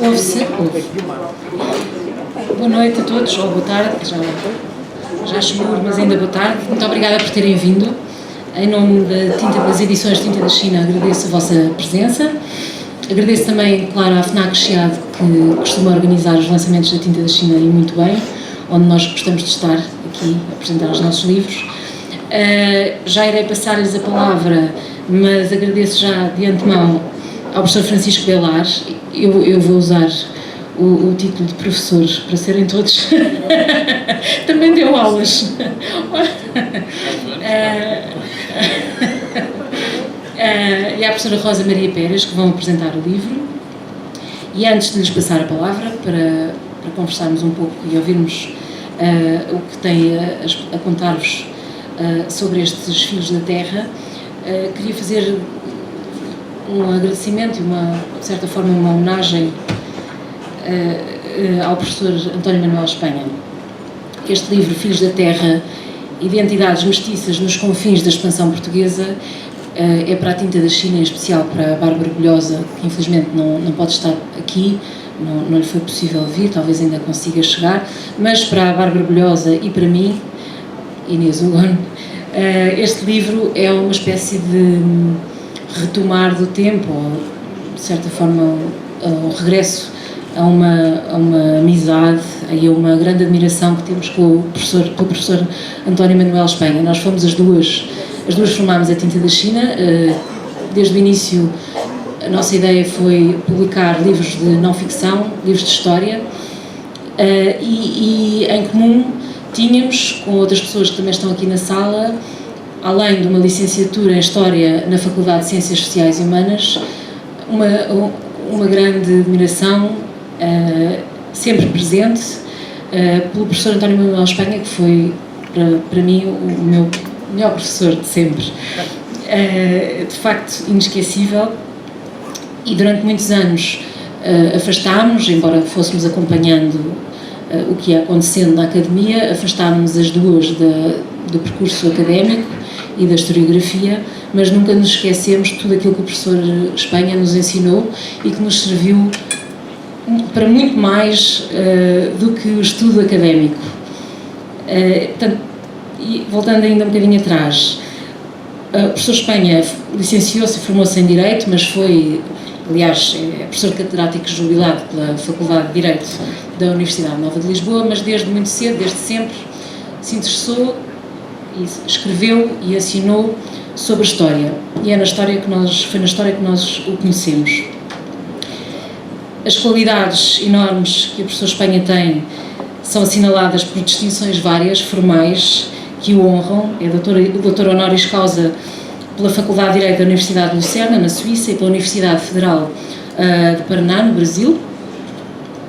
Ouve-se? Ouve. Boa noite a todos, ou boa tarde, já chegou, mas ainda boa tarde. Muito obrigada por terem vindo. Em nome das edições Tinta da China, agradeço a vossa presença. Agradeço também, claro, à FNAC Chiado, que costuma organizar os lançamentos da Tinta da China, e muito bem, onde nós gostamos de estar aqui a apresentar os nossos livros. Já irei passar-lhes a palavra, mas agradeço já de antemão ao professor Francisco Belar. Eu vou usar o título de professor para serem todos. Também deu aulas. E à professora Rosa Maria Pérez, que vão apresentar o livro. E antes de lhes passar a palavra, para conversarmos um pouco e ouvirmos o que tem a contar-vos sobre estes Filhos da Terra, queria fazer um agradecimento e, de certa forma, uma homenagem ao professor António Manuel Espanha. Este livro, Filhos da Terra, Identidades Mestiças nos Confins da Expansão Portuguesa, é para a Tinta da China, em especial para a Bárbara Bolhosa, que infelizmente não pode estar aqui, não lhe foi possível vir, talvez ainda consiga chegar, mas para a Bárbara Bolhosa e para mim, Inês Hugon, este livro é uma espécie de retomar do tempo, ou, de certa forma, um regresso a uma amizade e a uma grande admiração que temos com o professor António Manuel Espanha. Nós fomos as duas formámos a Tinta da China. Desde o início a nossa ideia foi publicar livros de não ficção, livros de história, e em comum tínhamos, com outras pessoas que também estão aqui na sala, além de uma licenciatura em História na Faculdade de Ciências Sociais e Humanas, uma grande admiração, sempre presente, pelo professor António Manuel Espanha, que foi, para mim, o meu melhor professor de sempre. De facto, inesquecível. E durante muitos anos afastámos, embora fôssemos acompanhando o que ia acontecendo na academia, afastámos as duas do percurso académico e da historiografia, mas nunca nos esquecemos de tudo aquilo que o professor Espanha nos ensinou e que nos serviu para muito mais do que o estudo académico. Portanto, e voltando ainda um bocadinho atrás, o professor Espanha licenciou-se e formou-se em Direito, mas foi, aliás, é professor catedrático jubilado pela Faculdade de Direito da Universidade Nova de Lisboa, mas desde muito cedo, desde sempre, se interessou e escreveu e assinou sobre a história. E foi na história que nós o conhecemos. As qualidades enormes que o professor Espanha tem são assinaladas por distinções várias, formais, que o honram. É doutor honoris causa pela Faculdade de Direito da Universidade de Lucerna, na Suíça, e pela Universidade Federal de Paraná, no Brasil.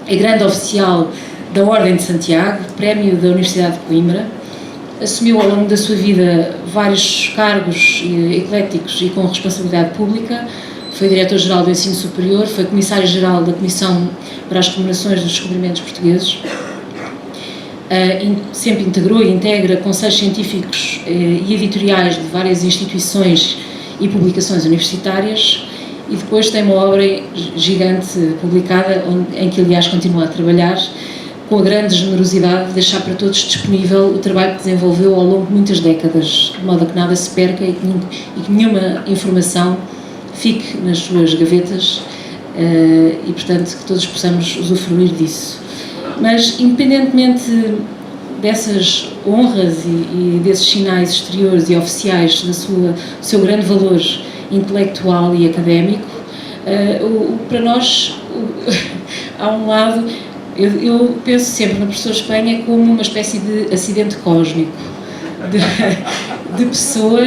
É grande oficial da Ordem de Santiago, prémio da Universidade de Coimbra. Assumiu ao longo da sua vida vários cargos ecléticos e com responsabilidade pública. Foi diretor-geral do Ensino Superior, foi comissário-geral da Comissão para as Comemorações dos Descobrimentos Portugueses. Sempre integrou e integra conselhos científicos e editoriais de várias instituições e publicações universitárias, e depois tem uma obra gigante publicada, em que aliás continua a trabalhar com a grande generosidade de deixar para todos disponível o trabalho que desenvolveu ao longo de muitas décadas, de modo a que nada se perca e que nenhuma informação fique nas suas gavetas, e portanto que todos possamos usufruir disso. Mas, independentemente dessas honras e desses sinais exteriores e oficiais do seu grande valor intelectual e académico, para nós, há um lado, eu penso sempre no professor Espanha como uma espécie de acidente cósmico, de pessoa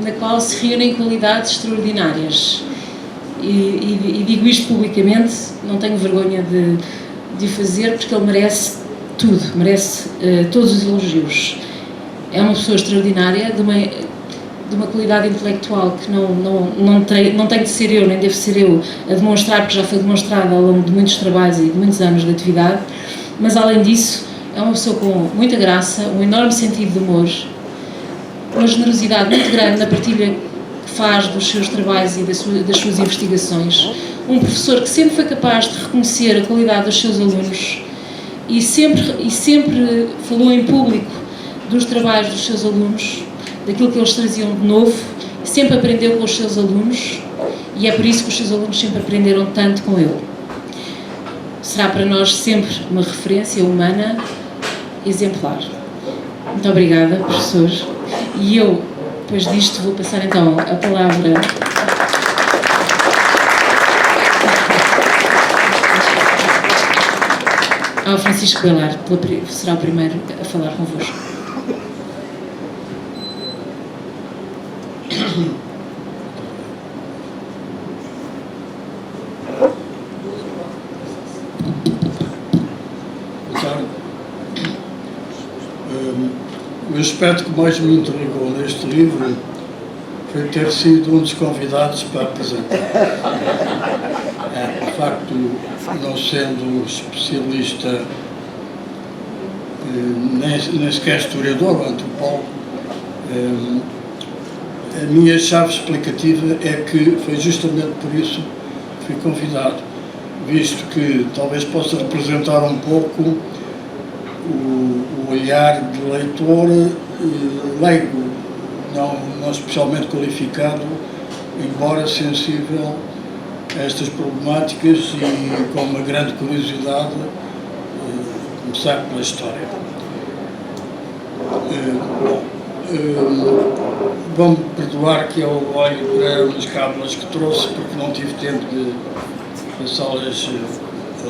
na qual se reúnem qualidades extraordinárias. E digo isto publicamente, não tenho vergonha de fazer, porque ele merece tudo, merece todos os elogios. É uma pessoa extraordinária, de uma qualidade intelectual que não tem de ser eu, nem deve ser eu a demonstrar, porque já foi demonstrada ao longo de muitos trabalhos e de muitos anos de atividade, mas além disso é uma pessoa com muita graça, um enorme sentido de humor, uma generosidade muito grande na partilha que faz dos seus trabalhos e das suas investigações, um professor que sempre foi capaz de reconhecer a qualidade dos seus alunos e sempre falou em público dos trabalhos dos seus alunos, daquilo que eles traziam de novo, sempre aprendeu com os seus alunos e é por isso que os seus alunos sempre aprenderam tanto com ele. Será para nós sempre uma referência humana exemplar. Muito obrigada, professor. E eu, depois disto, vou passar então a palavra ao Francisco Bailar, será o primeiro a falar convosco. O aspecto que mais me intrigou neste livro foi ter sido um dos convidados para apresentar. De facto, não sendo especialista, nem sequer historiador ou antropólogo, a minha chave explicativa é que foi justamente por isso que fui convidado, visto que talvez possa representar um pouco o olhar de leitor leigo, não especialmente qualificado, embora sensível a estas problemáticas e com uma grande curiosidade, começar pela história. Vão-me perdoar que eu olhe para umas cábulas que trouxe porque não tive tempo de passá-las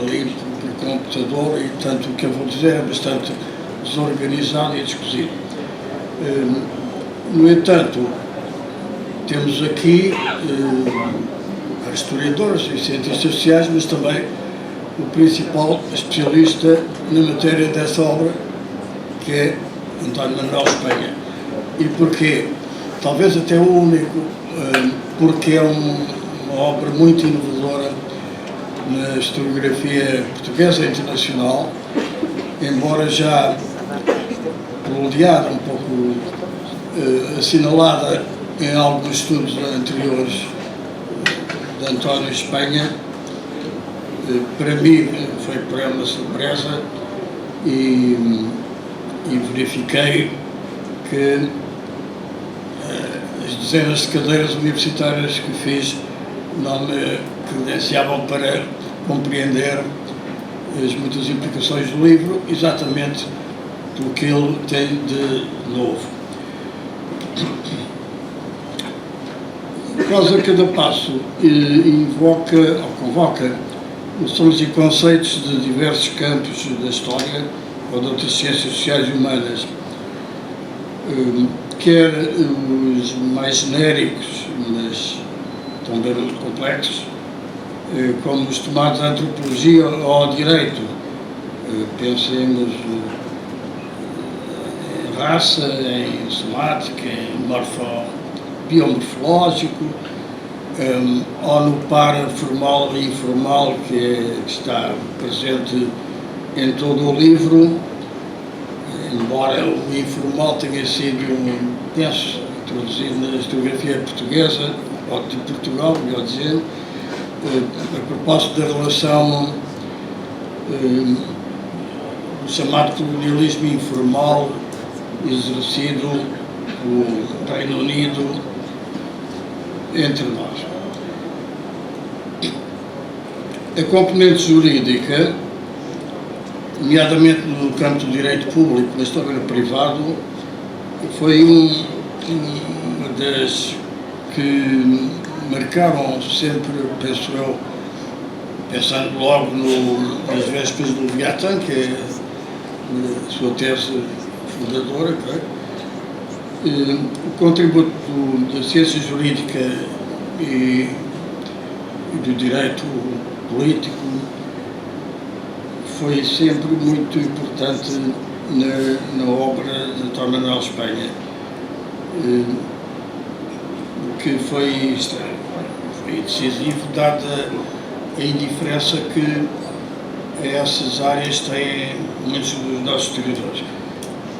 ali por computador e, tanto, o que eu vou dizer é bastante desorganizado e descozido. No entanto, temos aqui historiadores e cientistas sociais, mas também o principal especialista na matéria dessa obra, que é António Manuel Espanha. E porquê? Talvez até o único, porque é uma obra muito inovadora na historiografia portuguesa e internacional, embora já prolongada, um pouco assinalada em alguns estudos anteriores de António Espanha. Para mim foi para uma surpresa e verifiquei que as dezenas de cadeiras universitárias que fiz não me credenciavam para compreender as muitas implicações do livro, exatamente pelo que ele tem de novo. Quase a cada passo invoca ou convoca noções e conceitos de diversos campos da história ou de outras ciências sociais e humanas, quer os mais genéricos, mas também muito complexos, como os tomados à antropologia ou ao direito. Pensemos em raça, em somática, em biomorfológico, ou no par formal e informal que está presente em todo o livro, embora o informal tenha sido, penso, introduzido na historiografia portuguesa, ou de Portugal, melhor dizendo, a propósito da relação do chamado colonialismo informal exercido pelo Reino Unido entre nós. A componente jurídica, nomeadamente no campo do direito público, mas também no privado, foi uma das que marcaram sempre, penso eu, pensando logo nas vésperas do Leviatã, que é a sua tese fundadora, o contributo da ciência jurídica e do direito político foi sempre muito importante na obra de António Manuel Espanha, que foi decisivo, dada a indiferença que essas áreas têm muitos dos nossos historiadores.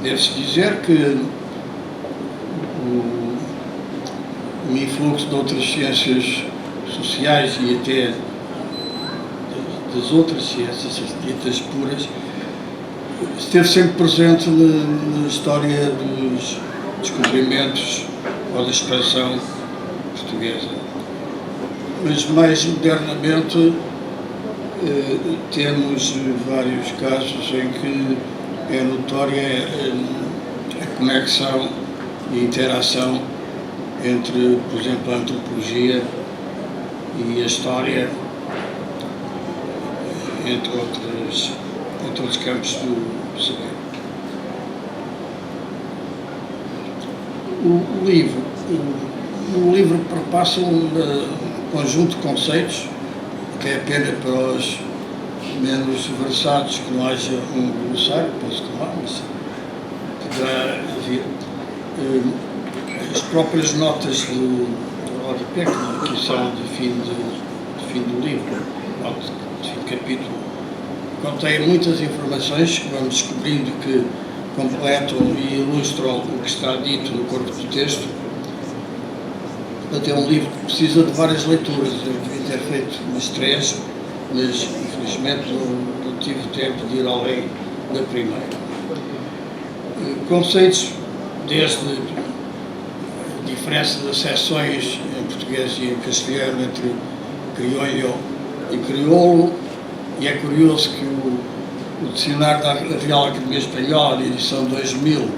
Deve-se dizer que o influxo de outras ciências sociais e até das outras ciências ditas puras, esteve sempre presente na história dos descobrimentos ou da expansão portuguesa. Mas mais modernamente temos vários casos em que é notória a conexão e interação entre, por exemplo, a antropologia e a história, entre outros campos do saber. O livro perpassa um conjunto de conceitos que é pena para os menos versados que não haja um glossário, penso que não há, mas poderá haver. As próprias notas de rodapé, que são de fim do livro, de fim de capítulo, contém muitas informações que vamos descobrindo que completam e ilustram o que está dito no corpo do texto. Portanto, é um livro que precisa de várias leituras. Eu devia ter feito umas 3, mas infelizmente não tive tempo de ir além da primeira. Conceitos desde a diferença das seções em português e em castelhano entre criollo e crioulo, e é curioso que o dicionário da Real Academia Espanhola, edição 2000,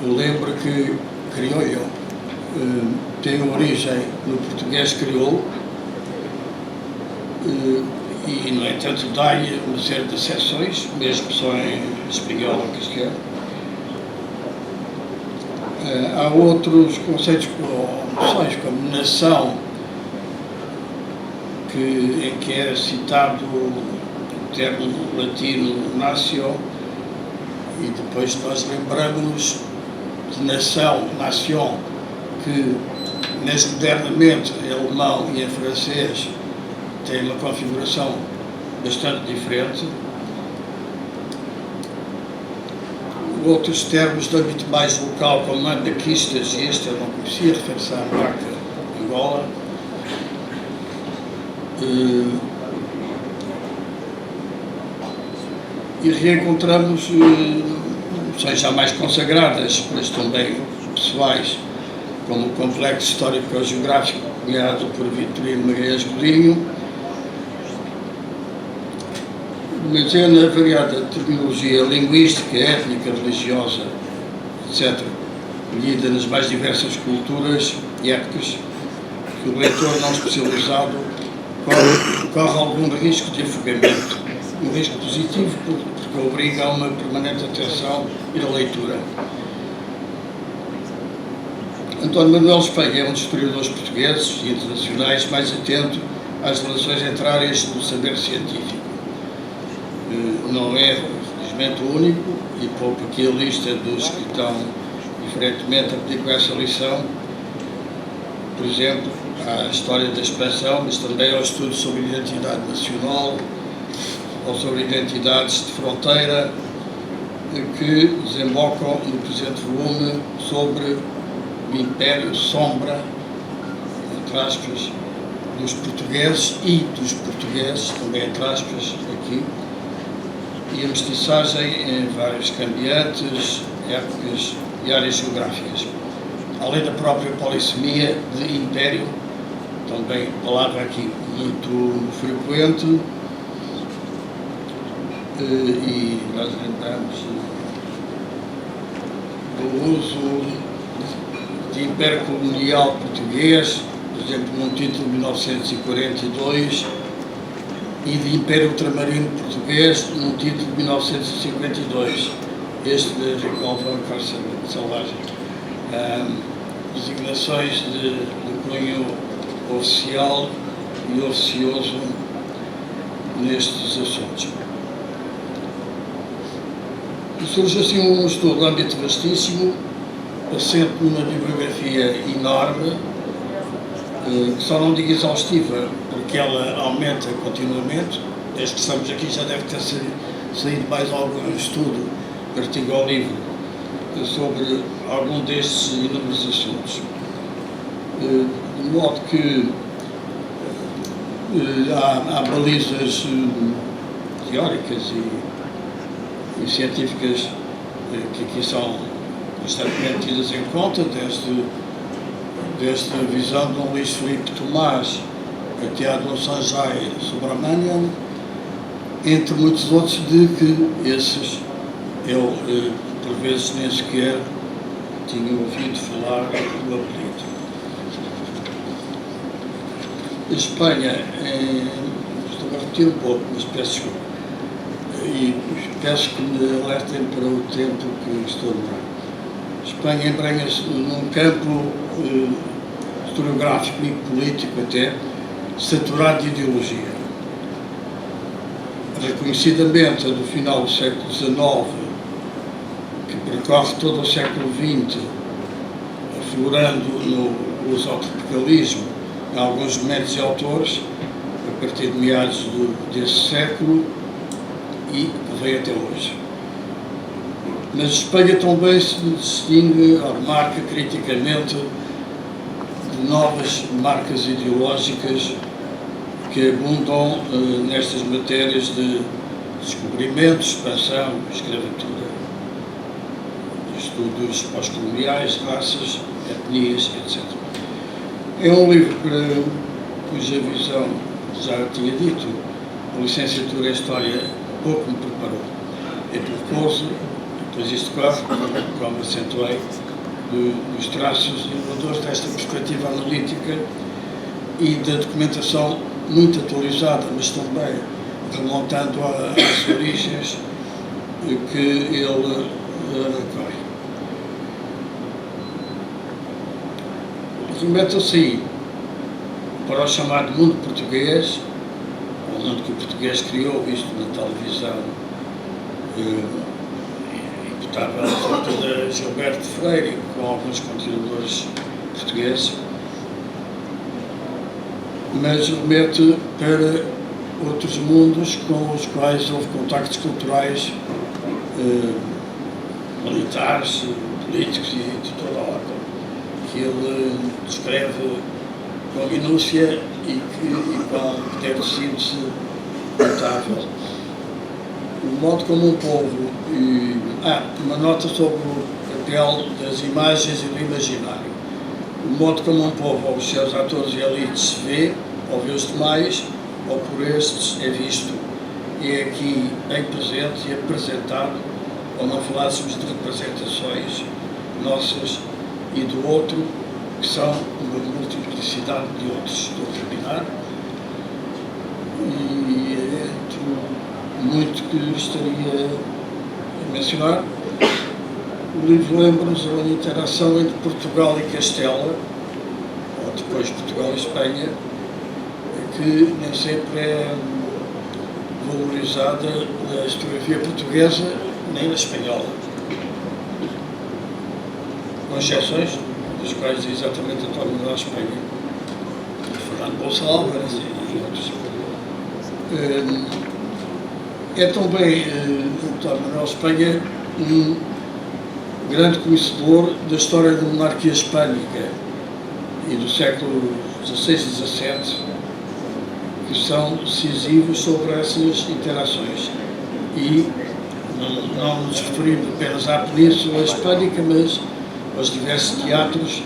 lembra que criollo tem origem no português crioulo e, no entanto, dá-lhe uma série de exceções, mesmo só em espanhol ou castelhano. Há outros conceitos ou noções como nação, em que é citado o termo latino natio, e depois nós lembramos de nação, nation, que mesmo modernamente em alemão e em francês tem uma configuração bastante diferente. Outros termos de âmbito mais local, como andaquistas, e este eu não conhecia, refere-se à marca Angola. E reencontramos noções já mais consagradas, mas também pessoais, como o complexo histórico-geográfico criado por Vitorino Magalhães Godinho, mas é na variada terminologia linguística, étnica, religiosa, etc., colhida nas mais diversas culturas e épocas, que o leitor não especializado corre algum risco de afogamento, um risco positivo porque obriga a uma permanente atenção e a leitura. António Manuel Espanha é um dos historiadores portugueses e internacionais mais atento às relações entre áreas do saber científico. Não é, infelizmente, o único, e pouco aqui a lista dos que estão diferentemente a pedir com essa lição, por exemplo, à história da expansão, mas também ao estudo sobre identidade nacional ou sobre identidades de fronteira, que desembocam no presente volume sobre o Império Sombra, entre aspas, dos portugueses e dos portugueses, também entre aspas, aqui, e a mestiçagem em vários cambiantes, épocas e áreas geográficas. Além da própria polissemia de império, também palavra aqui muito frequente, e nós lembramos do uso de Império Colonial Português, por exemplo, num título de 1942, e de Império Ultramarino Português, num título de 1952, este de Ricolva Carça Selvagem. Designações de cunho oficial e oficioso nestes assuntos. Surge assim um estudo de âmbito vastíssimo, assente numa bibliografia enorme, que só não digo exaustiva, porque ela aumenta continuamente. Desde que estamos aqui já deve ter saído mais algum estudo, artigo ao livro, sobre algum destes inúmeros assuntos. de modo que há balizas teóricas e científicas que aqui são constantemente tidas em conta, desde a visão de Luís Filipe Tomás até a de Sanjay Subramanian, entre muitos outros, de que esses ele por vezes nem sequer tinha ouvido falar do apelido. A Espanha, estou a repetir um pouco, mas peço desculpa, e peço que me alertem para o tempo que estou a demorar. A Espanha embrenha-se num campo historiográfico e político até saturado de ideologia. Reconhecidamente a do final do século XIX, que percorre todo o século XX, aflorando no lusotropicalismo em alguns momentos e autores, a partir de meados desse século e veio até hoje. Mas Espanha também se distingue, ou marca criticamente, de novas marcas ideológicas que abundam nestas matérias de descobrimento, expansão, escravatura, estudos pós-coloniais, raças, etnias, etc. É um livro cuja visão, já tinha dito, a licenciatura em História pouco me preparou. É percurso, depois isto claro, como acentuei, dos traços inovadores desta perspectiva analítica e da documentação muito atualizada, mas também remontando às origens que ele recorre. Remete-se para o chamado mundo português, o mundo que o português criou, visto na televisão imputável à falta de Gilberto Freire, com alguns continuadores portugueses, mas remete para outros mundos com os quais houve contactos culturais, militares, políticos e de toda a ordem, que ele descreve com minúcia e com poder de síntese notável. O modo como um povo, uma nota sobre o papel das imagens e do imaginário. O modo como um povo, ou os seus atores e elites, se vê, ou vê os demais, ou por estes é visto, e é aqui bem presente e apresentado, ou não falássemos de representações nossas e do outro, que são uma multiplicidade de outros. Estou a terminar. E entre muito que gostaria de mencionar, o livro lembra-nos a interação entre Portugal e Castela, ou depois Portugal e Espanha, que nem sempre é valorizada na historiografia portuguesa nem na espanhola. Com exceções, das quais é exatamente António Manuel Espanha, Fernando Gonçalves e outros. É também António Manuel Espanha um grande conhecedor da história da monarquia hispânica e do século XVI e XVII, que são decisivos sobre essas interações. E não nos referimos apenas à Península Hispânica, mas aos diversos teatros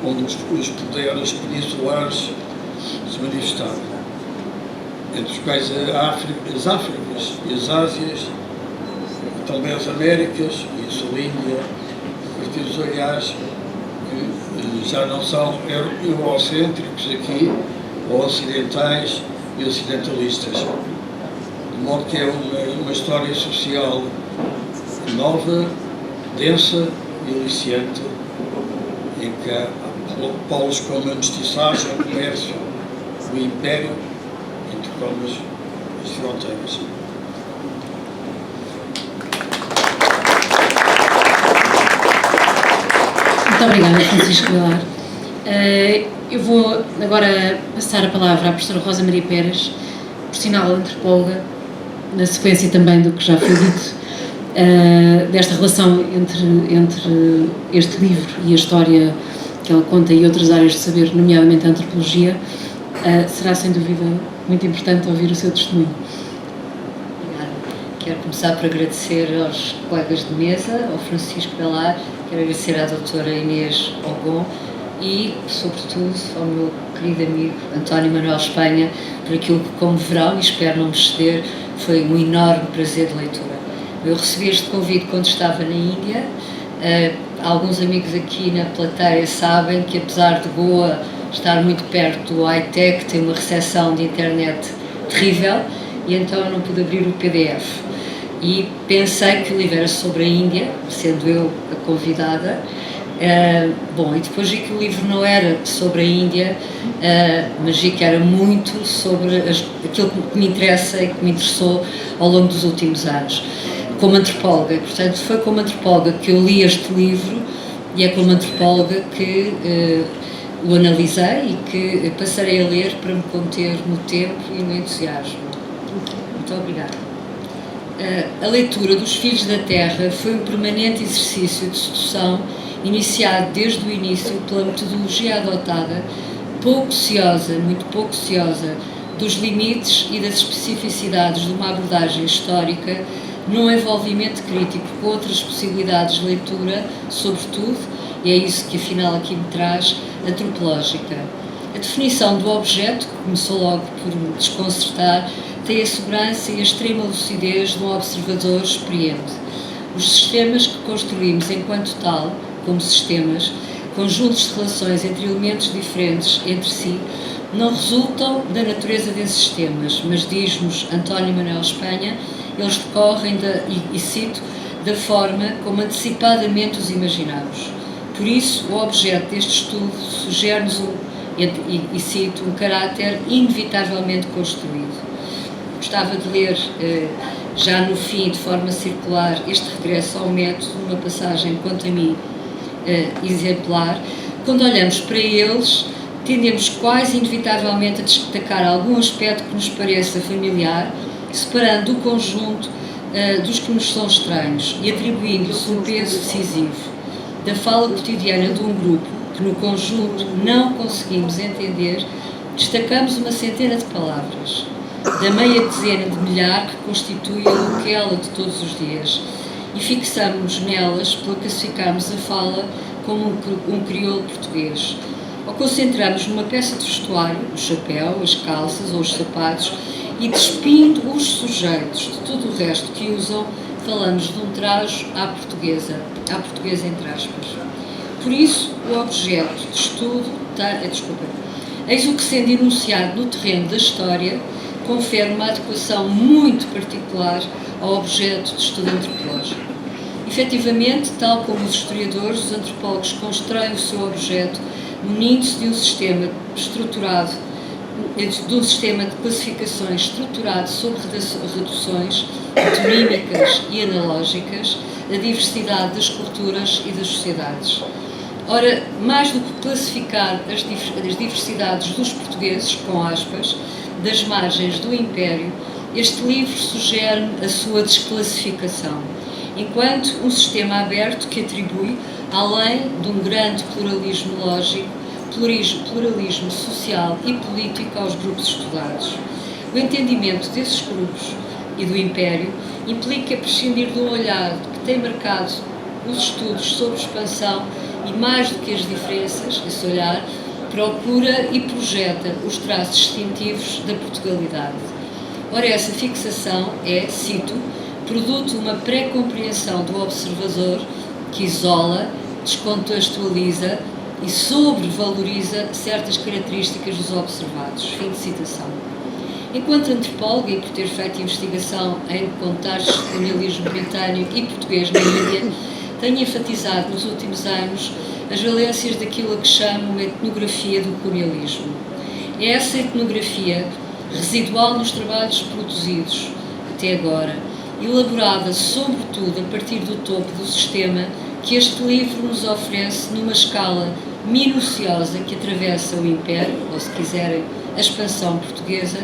onde os poderes peninsulares se manifestavam, entre os quais as Áfricas e as Ásias, também as Américas e a sua Índia, partidos aliás que já não são eurocêntricos aqui, ou ocidentais e ocidentalistas, de modo que é uma história social nova, densa e aliciante, em que há polos como a mestiçagem, o comércio, o império, entre comas as fronteiras. Muito obrigada, Francisco Vilar. Eu vou agora passar a palavra à professora Rosa Maria Pérez, por sinal antropóloga, na sequência também do que já foi dito, desta relação entre este livro e a história que ela conta e outras áreas de saber, nomeadamente a antropologia, será sem dúvida muito importante ouvir o seu testemunho. Obrigada. Quero começar por agradecer aos colegas de mesa, ao Francisco Belar, quero agradecer à doutora Inês Ogon e, sobretudo, ao meu querido amigo António Manuel Espanha, por aquilo que, como verão, e espero não me exceder, foi um enorme prazer de leitura. Eu recebi este convite quando estava na Índia. Alguns amigos aqui na plateia sabem que, apesar de Goa estar muito perto do high-tech, tem uma recepção de internet terrível, e então eu não pude abrir o PDF. E pensei que o livro era sobre a Índia, sendo eu a convidada. E depois vi que o livro não era sobre a Índia, mas vi que era muito sobre aquilo que me interessa e que me interessou ao longo dos últimos anos, como antropóloga. Portanto, foi como antropóloga que eu li este livro e é como antropóloga que o analisei e que passarei a ler para me conter no tempo e no entusiasmo. Muito obrigada. A leitura dos Filhos da Terra foi um permanente exercício de sedução iniciado desde o início pela metodologia adotada, muito pouco ciosa, dos limites e das especificidades de uma abordagem histórica num envolvimento crítico com outras possibilidades de leitura, sobretudo, e é isso que afinal aqui me traz, antropológica. A definição do objeto, que começou logo por me desconcertar, tem a segurança e a extrema lucidez de um observador experiente. Os sistemas que construímos enquanto tal, como sistemas, conjuntos de relações entre elementos diferentes entre si, não resultam da natureza desses sistemas, mas, diz-nos António Manuel Espanha, eles decorrem e cito, da forma como antecipadamente os imaginamos. Por isso, o objeto deste estudo sugere-nos e cito, um caráter inevitavelmente construído. Gostava de ler, já no fim, de forma circular, este regresso ao método, uma passagem, quanto a mim, exemplar. Quando olhamos para eles, tendemos quase inevitavelmente a destacar algum aspecto que nos pareça familiar, separando o conjunto dos que nos são estranhos e atribuindo-lhes um peso decisivo. Da fala cotidiana de um grupo que no conjunto não conseguimos entender, destacamos uma centena de palavras, da meia dezena de milhar que constitui a loquela de todos os dias, e fixamos-nos nelas para classificarmos a fala como um crioulo português. Ou concentramos numa peça de vestuário, o chapéu, as calças ou os sapatos, e despindo os sujeitos de tudo o resto que usam, falamos de um trajo à portuguesa entre aspas. Por isso, o objeto de estudo eis o que, sendo enunciado no terreno da história, confere uma adequação muito particular ao objeto de estudo antropológico. Efetivamente, tal como os historiadores, os antropólogos constroem o seu objeto munindo-se de um sistema estruturado, de um sistema de classificações estruturado sobre reduções tonímicas e analógicas da diversidade das culturas e das sociedades. Ora, mais do que classificar as diversidades dos portugueses, com aspas, das margens do Império, este livro sugere a sua desclassificação, enquanto um sistema aberto que atribui, além de um grande pluralismo lógico, pluralismo social e político aos grupos estudados. O entendimento desses grupos e do Império implica prescindir de um olhar que tem marcado os estudos sobre expansão e, mais do que as diferenças, esse olhar procura e projeta os traços distintivos da Portugalidade. Ora, essa fixação é, cito, produto de uma pré-compreensão do observador que isola, descontextualiza e sobrevaloriza certas características dos observados. Fim de citação. Enquanto antropóloga e por ter feito investigação em contextos de colonialismo britânico e português na Índia, tenho enfatizado nos últimos anos as valências daquilo a que chamo uma etnografia do colonialismo. É essa etnografia, residual nos trabalhos produzidos até agora, elaborada sobretudo a partir do topo do sistema, que este livro nos oferece numa escala minuciosa que atravessa o Império, ou se quiserem, a expansão portuguesa,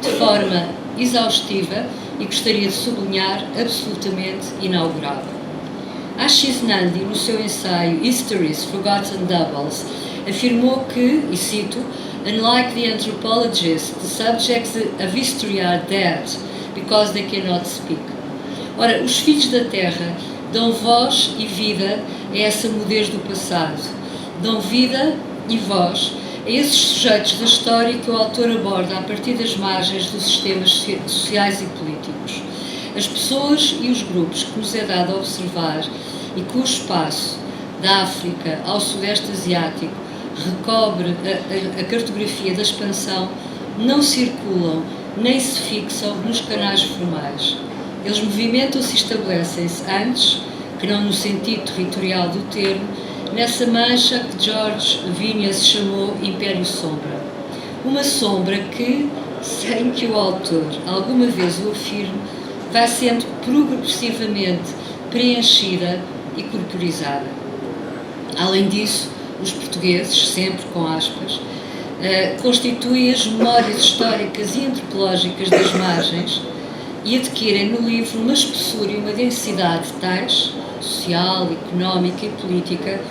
de forma exaustiva e gostaria de sublinhar absolutamente inaugurável. Ashish Nandi, no seu ensaio History's Forgotten Doubles, afirmou que, e cito, "Unlike the anthropologists, the subjects of history are dead because they cannot speak." Ora, os filhos da terra dão voz e vida a essa mudez do passado, dão vida e voz a esses sujeitos da história que o autor aborda a partir das margens dos sistemas sociais e políticos. As pessoas e os grupos que nos é dado observar e cujo espaço, da África ao Sudeste Asiático, recobre a cartografia da expansão, não circulam nem se fixam nos canais formais. Eles movimentam-se e estabelecem-se antes, que não no sentido territorial do termo, nessa mancha que George Vilnius chamou Império Sombra. Uma sombra que, sem que o autor alguma vez o afirme, vai sendo progressivamente preenchida e corporizada. Além disso, os portugueses, sempre com aspas, constituem as memórias históricas e antropológicas das margens e adquirem no livro uma espessura e uma densidade tais, social, económica e política,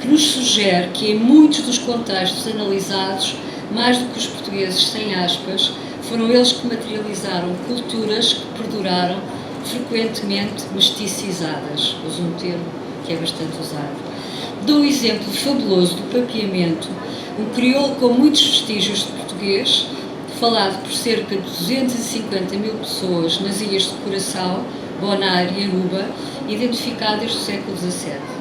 que nos sugere que em muitos dos contextos analisados, mais do que os portugueses sem aspas, foram eles que materializaram culturas que perduraram, frequentemente mesticizadas, uso um termo que é bastante usado. Dou um exemplo fabuloso do papiamento, um crioulo com muitos vestígios de português, falado por cerca de 250 mil pessoas nas ilhas de Curaçao, Bonaire e Aruba, identificado desde o século XVII.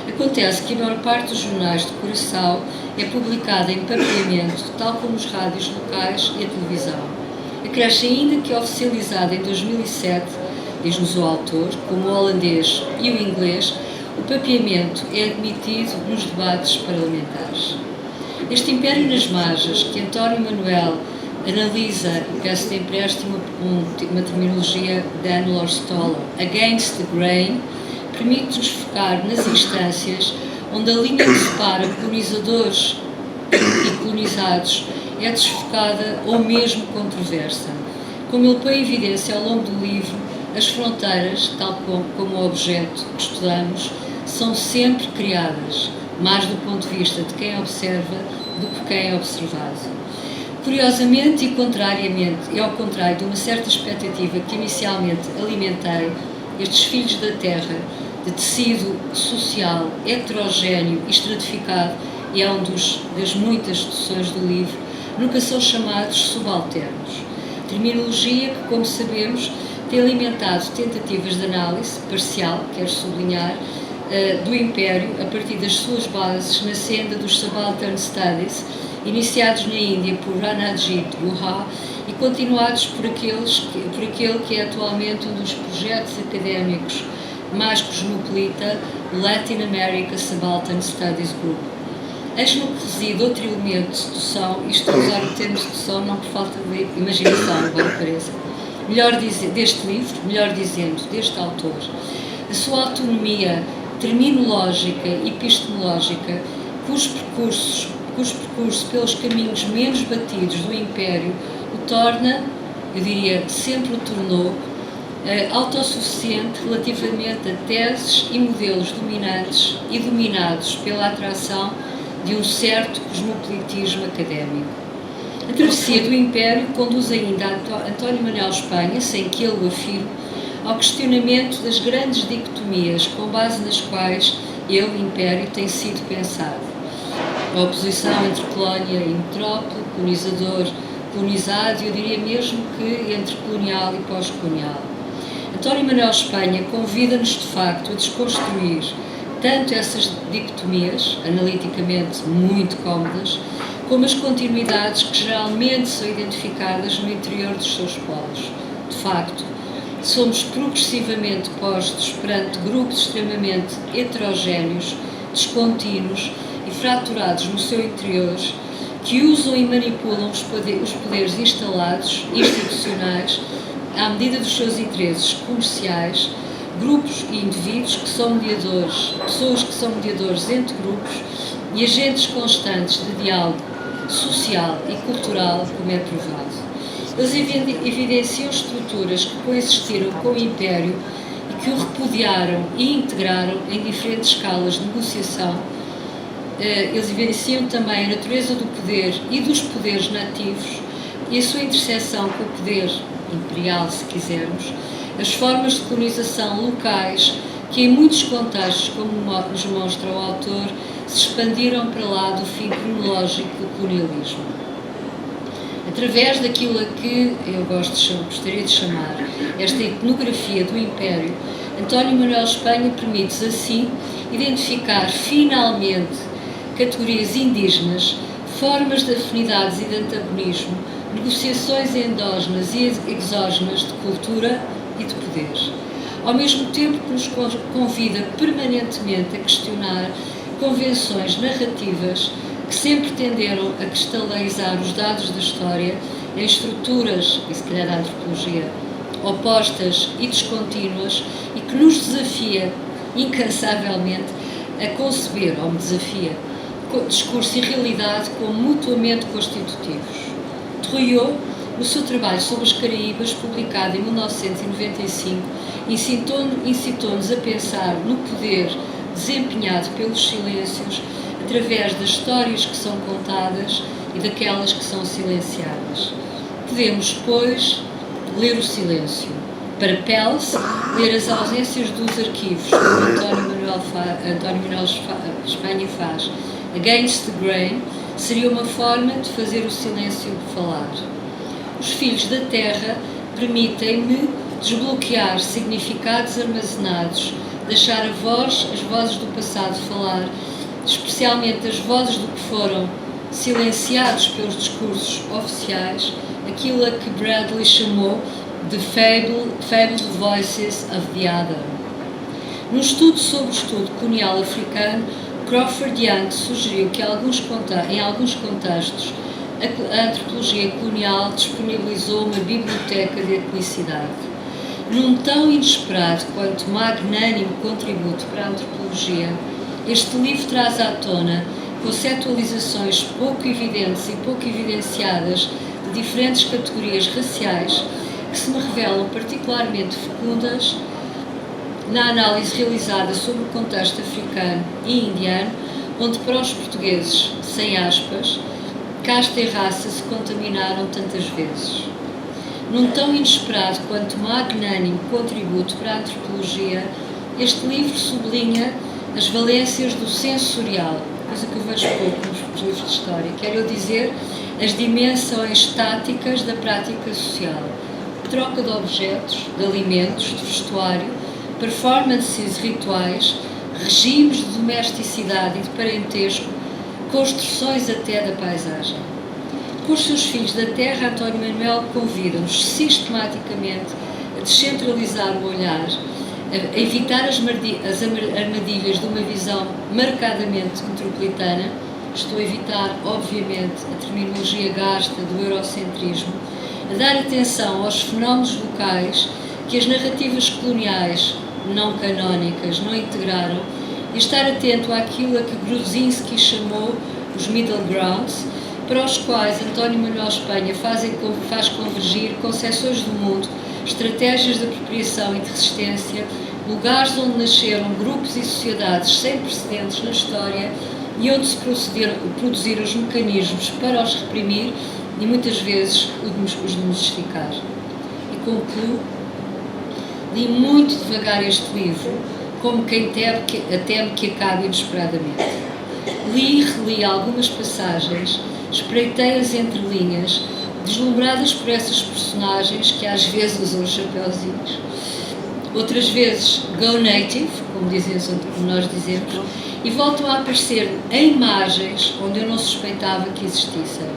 Acontece que a maior parte dos jornais de Curaçao é publicada em papiamento, tal como os rádios locais e a televisão. Acresce ainda que, oficializada em 2007, diz-nos o autor, como o holandês e o inglês, o papiamento é admitido nos debates parlamentares. Este império nas margens, que António Manuel analisa, e peço de empréstimo uma terminologia de Anne Stoller, against the grain, permite-nos focar nas instâncias onde a linha que separa colonizadores e colonizados é desfocada ou mesmo controversa. Como ele põe em evidência ao longo do livro, as fronteiras, tal como o objeto que estudamos, são sempre criadas, mais do ponto de vista de quem observa do que quem é observado. Curiosamente e contrariamente, e ao contrário de uma certa expectativa que inicialmente alimentei, estes filhos da terra, de tecido social, heterogéneo e estratificado, e é das muitas seções do livro, nunca são chamados subalternos. Terminologia que, como sabemos, tem alimentado tentativas de análise parcial, quero sublinhar, do Império a partir das suas bases na senda dos Subaltern Studies, iniciados na Índia por Ranajit Guha e continuados por aquele que é atualmente um dos projetos académicos mais cosmopolita, Latin America Subaltern Studies Group. Eis-me que reside outro elemento de sedução, isto a usar o termo sedução não por falta de imaginação, embora pareça, deste livro, melhor dizendo, deste autor. A sua autonomia terminológica e epistemológica, cujo percurso pelos caminhos menos batidos do Império o torna, eu diria, sempre o tornou, autossuficiente relativamente a teses e modelos dominantes e dominados pela atração de um certo cosmopolitismo académico. A travessia do Império conduz ainda a António Manuel Espanha, sem que ele o afirme, ao questionamento das grandes dicotomias com base nas quais ele, Império, tem sido pensado. A oposição entre colónia e metrópole, colonizador, colonizado, e eu diria mesmo que entre colonial e pós-colonial. António Manuel Espanha convida-nos, de facto, a desconstruir tanto essas dicotomias, analiticamente muito cómodas, como as continuidades que geralmente são identificadas no interior dos seus polos. De facto, somos progressivamente postos perante grupos extremamente heterogéneos, descontínuos e fraturados no seu interior, que usam e manipulam os poderes instalados, institucionais, à medida dos seus interesses comerciais, grupos e indivíduos que são mediadores, pessoas que são mediadores entre grupos e agentes constantes de diálogo social e cultural, como é provado. Eles evidenciam estruturas que coexistiram com o Império e que o repudiaram e integraram em diferentes escalas de negociação. Eles evidenciam também a natureza do poder e dos poderes nativos e a sua interseção com o poder imperial, se quisermos, as formas de colonização locais que, em muitos contextos, como nos mostra o autor, se expandiram para lá do fim cronológico do colonialismo. Através daquilo a que eu gostaria de chamar esta etnografia do Império, António Manuel Espanha permite-se, assim, identificar finalmente categorias indígenas, formas de afinidades e de antagonismo, negociações endógenas e exógenas de cultura e de poderes. Ao mesmo tempo que nos convida permanentemente a questionar convenções narrativas que sempre tenderam a cristalizar os dados da história em estruturas, e se calhar da antropologia, opostas e descontínuas, e que nos desafia incansavelmente a conceber, ou me desafia, discurso e realidade como mutuamente constitutivos. Trouillot, no seu trabalho sobre as Caraíbas, publicado em 1995, incitou-nos a pensar no poder desempenhado pelos silêncios através das histórias que são contadas e daquelas que são silenciadas. Podemos, pois, ler o silêncio. Para Pels, ler as ausências dos arquivos, como António Manuel Espanha faz, Against the Grain, seria uma forma de fazer o silêncio falar. Os Filhos da Terra permitem-me desbloquear significados armazenados, deixar as vozes do passado falar, especialmente as vozes do que foram silenciados pelos discursos oficiais, aquilo a que Bradley chamou de Fabled Voices of the Other. Num estudo sobre o estudo colonial africano, Crawford Young sugeriu que em alguns contextos a antropologia colonial disponibilizou uma biblioteca de etnicidade. Num tão inesperado quanto magnânimo contributo para a antropologia, este livro traz à tona conceptualizações pouco evidentes e pouco evidenciadas de diferentes categorias raciais que se me revelam particularmente fecundas na análise realizada sobre o contexto africano e indiano, onde para os portugueses, sem aspas, casta e raça se contaminaram tantas vezes. Num tão inesperado quanto magnânimo contributo para a antropologia, este livro sublinha as valências do sensorial, coisa que eu vejo pouco nos livros de história, quero dizer, as dimensões táticas da prática social, troca de objetos, de alimentos, de vestuário, performances rituais, regimes de domesticidade e de parentesco, construções até da paisagem. Com os seus Filhos da Terra, António Manuel convida-nos sistematicamente a descentralizar o olhar, a evitar as armadilhas de uma visão marcadamente metropolitana. Estou a evitar, obviamente, a terminologia gasta do eurocentrismo, a dar atenção aos fenómenos locais que as narrativas coloniais não canónicas não integraram e estar atento àquilo a que Grudzinski chamou os middle grounds, para os quais António Manuel Espanha faz convergir concepções do mundo, estratégias de apropriação e de resistência, lugares onde nasceram grupos e sociedades sem precedentes na história e onde se produziram os mecanismos para os reprimir e muitas vezes os domesticar. E concluo, li muito devagar este livro, como quem teme que acabe inesperadamente. Li e reli algumas passagens, espreitei as entrelinhas, deslumbradas por essas personagens que às vezes usam os chapeuzinhos, outras vezes go native, como nós dizemos, e voltam a aparecer em imagens onde eu não suspeitava que existissem.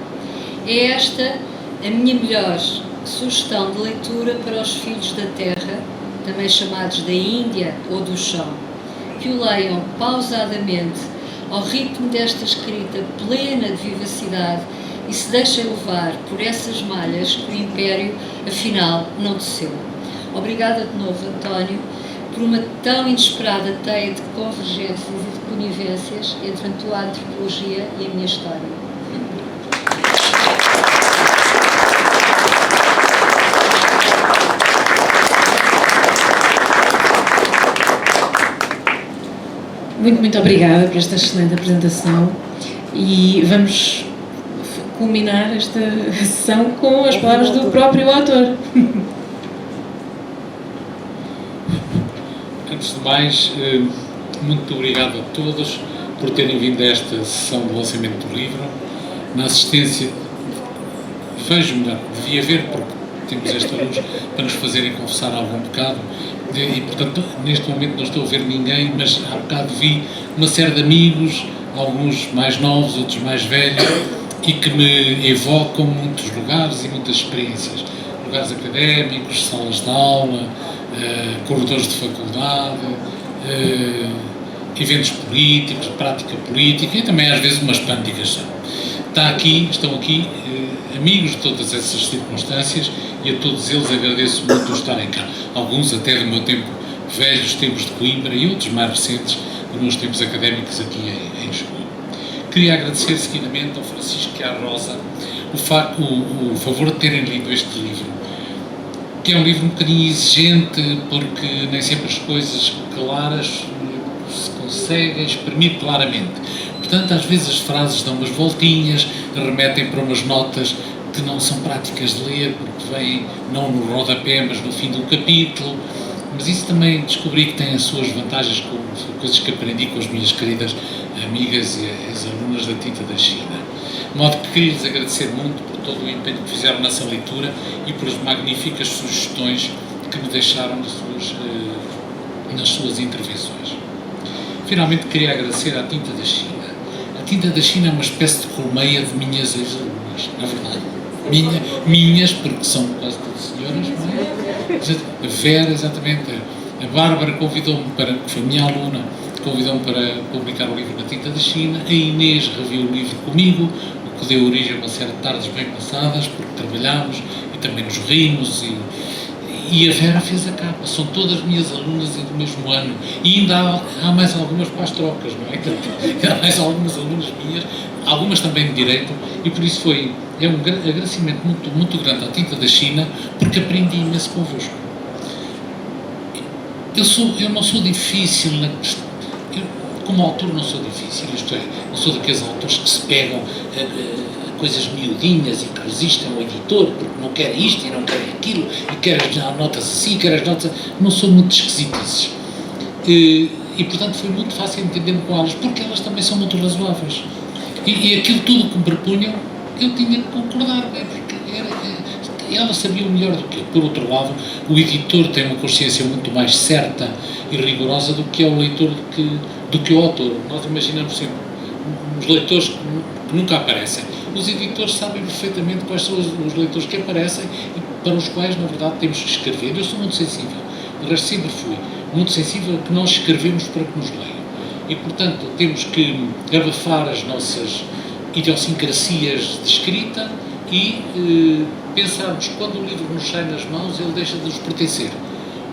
É esta a minha melhor sugestão de leitura para os Filhos da Terra, também chamados da Índia ou do Chão, que o leiam pausadamente, ao ritmo desta escrita plena de vivacidade e se deixem levar por essas malhas que o Império, afinal, não teceu. Obrigada de novo, António, por uma tão inesperada teia de convergências e de conivências entre a tua antropologia e a minha história. Muito obrigada por esta excelente apresentação e vamos culminar esta sessão com as palavras do próprio autor. Antes de mais, muito obrigado a todos por terem vindo a esta sessão de lançamento do livro. Na assistência, vejo melhor, devia haver, porque temos esta luz para nos fazerem confessar algum pecado, e portanto neste momento não estou a ver ninguém, mas há bocado vi uma série de amigos, alguns mais novos, outros mais velhos, e que me evocam muitos lugares e muitas experiências, lugares académicos, salas de aula, corredores de faculdade, eventos políticos, prática política e também às vezes umas pânticas. Estão aqui amigos de todas essas circunstâncias e a todos eles agradeço muito por estarem cá. Alguns até do meu tempo, velhos tempos de Coimbra e outros mais recentes, dos meus tempos académicos aqui em Lisboa. Queria agradecer seguidamente ao Francisco e à Rosa o favor de terem lido este livro, que é um livro um bocadinho exigente, porque nem sempre as coisas claras se conseguem exprimir claramente. Portanto, às vezes as frases dão umas voltinhas, remetem para umas notas que não são práticas de ler, porque vêm não no rodapé, mas no fim do capítulo. Mas isso também descobri que tem as suas vantagens, com coisas que aprendi com as minhas queridas amigas e as alunas da Tinta da China. De modo que queria-lhes agradecer muito por todo o empenho que fizeram nessa leitura e pelas magníficas sugestões que me deixaram nas suas intervenções. Finalmente queria agradecer à Tinta da China. A Tinta da China é uma espécie de colmeia de minhas ex-alunas, na verdade. Minhas, porque são quase todas senhoras, não é? A Vera, exatamente. A Bárbara convidou-me que foi minha aluna, convidou-me para publicar o livro na Tinta da China. A Inês reviu o livro comigo, o que deu origem a uma série de tardes bem passadas, porque trabalhámos e também nos rimos. E a Vera fez a capa. São todas minhas alunas e do mesmo ano. E ainda há mais algumas para as trocas, não é? Há mais algumas alunas minhas, algumas também de Direito, e por isso é um agradecimento muito grande à Tinta da China, porque aprendi imenso convosco. Eu não sou difícil na questão. Como autor não sou difícil, isto é, não sou daqueles autores que se pegam a coisas miudinhas e que resistem ao editor porque não querem isto e não querem aquilo e querem as notas assim, querem as notas... Não sou muito esquisitices. E portanto foi muito fácil entender-me com elas, porque elas também são muito razoáveis. E aquilo tudo que me propunham, eu tinha que concordar, porque elas sabiam melhor do que eu. Por outro lado, o editor tem uma consciência muito mais certa e rigorosa do que é o leitor, do que o autor. Nós imaginamos sempre os leitores que nunca aparecem. Os editores sabem perfeitamente quais são os leitores que aparecem e para os quais, na verdade, temos que escrever. Eu sou muito sensível, de resto sempre fui muito sensível a que nós escrevemos para que nos leiam. E, portanto, temos que abafar as nossas idiosincrasias de escrita e pensarmos que quando o livro nos sai nas mãos, ele deixa de nos pertencer.